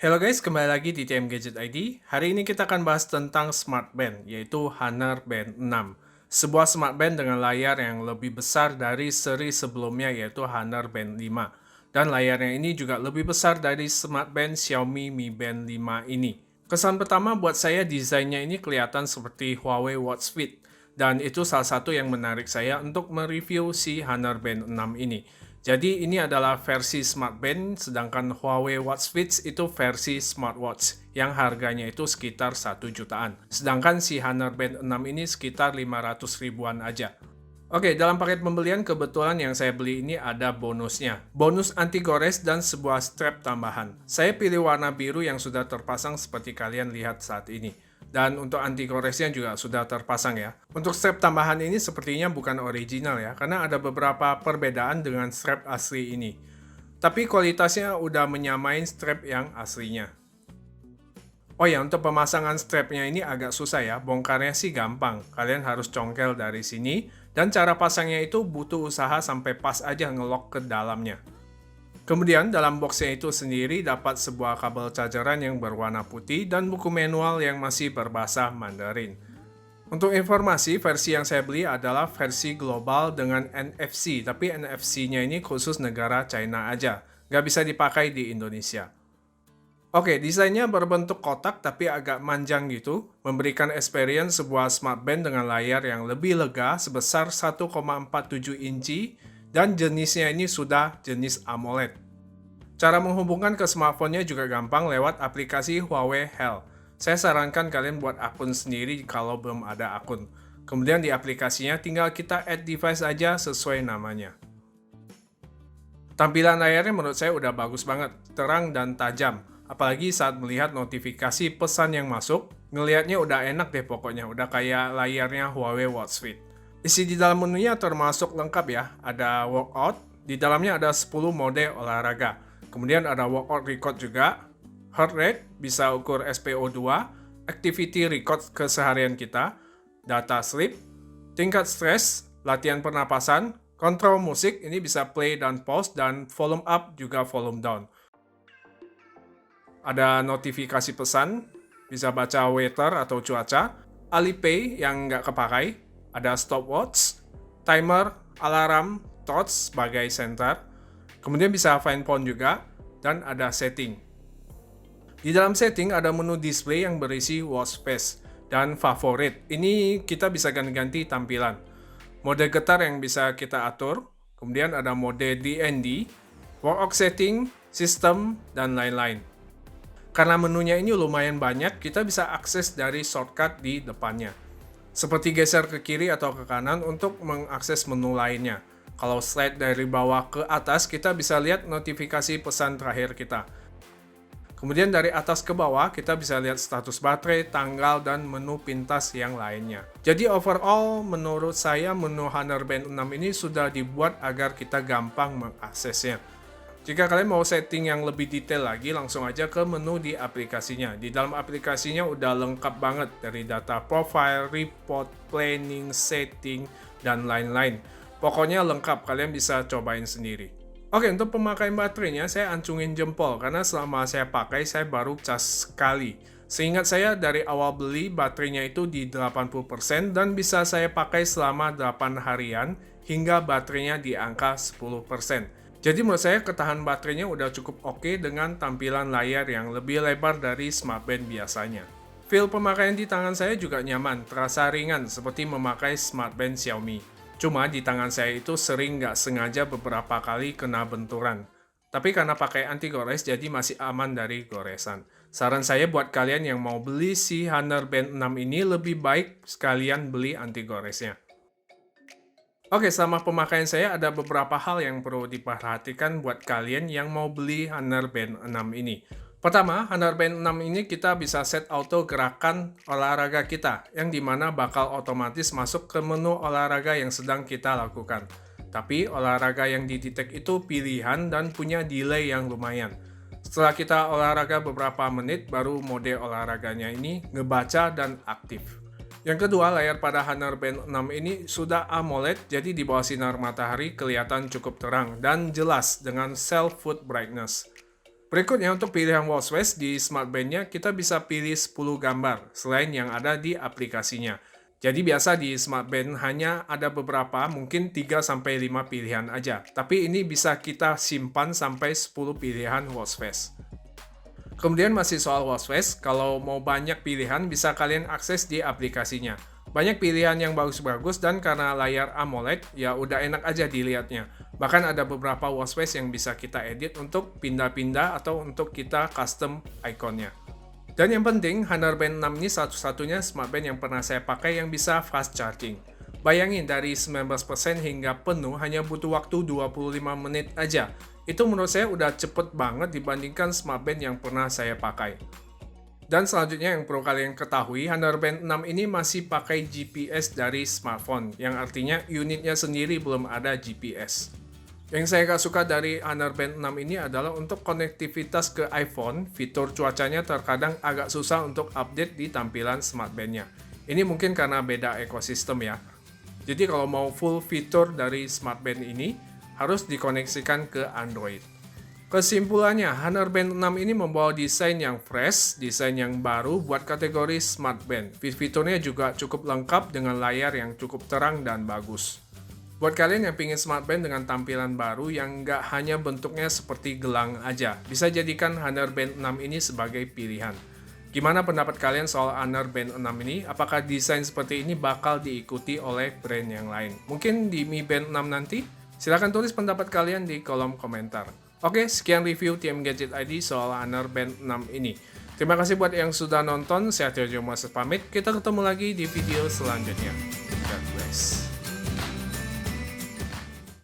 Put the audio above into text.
Halo guys, kembali lagi di TM Gadget ID. Hari ini kita akan bahas tentang Smart Band, yaitu Honor Band 6. Sebuah Smart Band dengan layar yang lebih besar dari seri sebelumnya, yaitu Honor Band 5. Dan layarnya ini juga lebih besar dari Smart Band Xiaomi Mi Band 5 ini. Kesan pertama buat saya, desainnya ini kelihatan seperti Huawei Watch Fit. Dan itu salah satu yang menarik saya untuk mereview si Honor Band 6 ini. Jadi ini adalah versi Smart Band, sedangkan Huawei Watch Fit itu versi smartwatch yang harganya itu sekitar 1 jutaan. Sedangkan si Honor Band 6 ini sekitar 500 ribuan aja. Oke, dalam paket pembelian kebetulan yang saya beli ini ada bonusnya. Bonus anti gores dan sebuah strap tambahan. Saya pilih warna biru yang sudah terpasang seperti kalian lihat saat ini. Dan untuk anti goresnya juga sudah terpasang ya. Untuk strap tambahan ini sepertinya bukan original ya, karena ada beberapa perbedaan dengan strap asli ini. Tapi kualitasnya udah menyamain strap yang aslinya. Oh ya, untuk pemasangan strapnya ini agak susah ya, bongkarnya sih gampang. Kalian harus congkel dari sini, dan cara pasangnya itu butuh usaha sampai pas aja ngelok ke dalamnya. Kemudian dalam boxnya itu sendiri dapat sebuah kabel chargeran yang berwarna putih dan buku manual yang masih berbahasa Mandarin. Untuk informasi, versi yang saya beli adalah versi global dengan NFC, tapi NFC-nya ini khusus negara China aja, nggak bisa dipakai di Indonesia. Oke, desainnya berbentuk kotak tapi agak manjang gitu, memberikan experience sebuah smart band dengan layar yang lebih lega sebesar 1,47 inci dan jenisnya ini sudah jenis AMOLED. Cara menghubungkan ke smartphone-nya juga gampang lewat aplikasi Huawei Health. Saya sarankan kalian buat akun sendiri kalau belum ada akun. Kemudian di aplikasinya tinggal kita add device aja sesuai namanya. Tampilan layarnya menurut saya udah bagus banget, terang dan tajam. Apalagi saat melihat notifikasi pesan yang masuk, ngelihatnya udah enak deh pokoknya, udah kayak layarnya Huawei Watch Fit. Isi di dalam menunya termasuk lengkap ya, ada workout, di dalamnya ada 10 mode olahraga. Kemudian ada workout record juga, heart rate, bisa ukur SpO2, activity record keseharian kita, data sleep, tingkat stres, latihan pernapasan, kontrol musik, ini bisa play dan pause, dan volume up juga volume down. Ada notifikasi pesan, bisa baca weather atau cuaca, Alipay yang nggak kepakai, ada stopwatch, timer, alarm, torch sebagai center, kemudian bisa find phone juga, dan ada setting. Di dalam setting ada menu display yang berisi watch face dan favorit. Ini kita bisa ganti-ganti tampilan. Mode getar yang bisa kita atur, kemudian ada mode DND, workout setting, sistem, dan lain-lain. Karena menunya ini lumayan banyak, kita bisa akses dari shortcut di depannya. Seperti geser ke kiri atau ke kanan untuk mengakses menu lainnya. Kalau slide dari bawah ke atas, kita bisa lihat notifikasi pesan terakhir kita. Kemudian dari atas ke bawah, kita bisa lihat status baterai, tanggal, dan menu pintas yang lainnya. Jadi overall, menurut saya menu Honor Band 6 ini sudah dibuat agar kita gampang mengaksesnya. Jika kalian mau setting yang lebih detail lagi, langsung aja ke menu di aplikasinya. Di dalam aplikasinya udah lengkap banget dari data profile, report, planning, setting, dan lain-lain. Pokoknya lengkap, kalian bisa cobain sendiri. Oke, untuk pemakaian baterainya saya ancungin jempol karena selama saya pakai saya baru cas sekali. Seingat saya dari awal beli baterainya itu di 80% dan bisa saya pakai selama 8 harian hingga baterainya di angka 10%. Jadi menurut saya ketahanan baterainya udah cukup oke dengan tampilan layar yang lebih lebar dari Smart Band biasanya. Feel pemakaian di tangan saya juga nyaman, terasa ringan seperti memakai Smart Band Xiaomi. Cuma di tangan saya itu sering nggak sengaja beberapa kali kena benturan. Tapi karena pakai anti gores jadi masih aman dari goresan. Saran saya buat kalian yang mau beli si Honor Band 6 ini lebih baik sekalian beli anti goresnya. Oke, selama pemakaian saya ada beberapa hal yang perlu diperhatikan buat kalian yang mau beli Honor Band 6 ini. Pertama, Honor Band 6 ini kita bisa set auto gerakan olahraga kita, yang dimana bakal otomatis masuk ke menu olahraga yang sedang kita lakukan. Tapi olahraga yang didetek itu pilihan dan punya delay yang lumayan. Setelah kita olahraga beberapa menit, baru mode olahraganya ini ngebaca dan aktif. Yang kedua, layar pada Honor Band 6 ini sudah AMOLED, jadi di bawah sinar matahari kelihatan cukup terang dan jelas dengan self-foot brightness. Berikutnya untuk pilihan watchface di smartband-nya, kita bisa pilih 10 gambar selain yang ada di aplikasinya. Jadi biasa di smartband hanya ada beberapa, mungkin 3-5 pilihan aja. Tapi ini bisa kita simpan sampai 10 pilihan watchface. Kemudian masih soal watchface, kalau mau banyak pilihan bisa kalian akses di aplikasinya. Banyak pilihan yang bagus-bagus dan karena layar AMOLED, ya udah enak aja dilihatnya. Bahkan ada beberapa watchface yang bisa kita edit untuk pindah-pindah atau untuk kita custom ikonnya. Dan yang penting, Honor Band 6 ini satu-satunya smartband yang pernah saya pakai yang bisa fast charging. Bayangin dari 19% hingga penuh hanya butuh waktu 25 menit aja. Itu menurut saya udah cepet banget dibandingkan smartband yang pernah saya pakai. Dan selanjutnya yang perlu kalian ketahui, Honor Band 6 ini masih pakai GPS dari smartphone, yang artinya unitnya sendiri belum ada GPS. Yang saya gak suka dari Honor Band 6 ini adalah untuk konektivitas ke iPhone, fitur cuacanya terkadang agak susah untuk update di tampilan smartband-nya. Ini mungkin karena beda ekosistem ya. Jadi kalau mau full fitur dari smartband ini, harus dikoneksikan ke Android. Kesimpulannya, Honor Band 6 ini membawa desain yang fresh, desain yang baru buat kategori smartband. Fiturnya juga cukup lengkap dengan layar yang cukup terang dan bagus. Buat kalian yang pingin smartband dengan tampilan baru yang nggak hanya bentuknya seperti gelang aja, bisa jadikan Honor Band 6 ini sebagai pilihan. Gimana pendapat kalian soal Honor Band 6 ini? Apakah desain seperti ini bakal diikuti oleh brand yang lain? Mungkin di Mi Band 6 nanti? Silahkan tulis pendapat kalian di kolom komentar. Oke, sekian review TM Gadget ID soal Honor Band 6 ini. Terima kasih buat yang sudah nonton. Saya Tio Mas pamit. Kita ketemu lagi di video selanjutnya. God bless.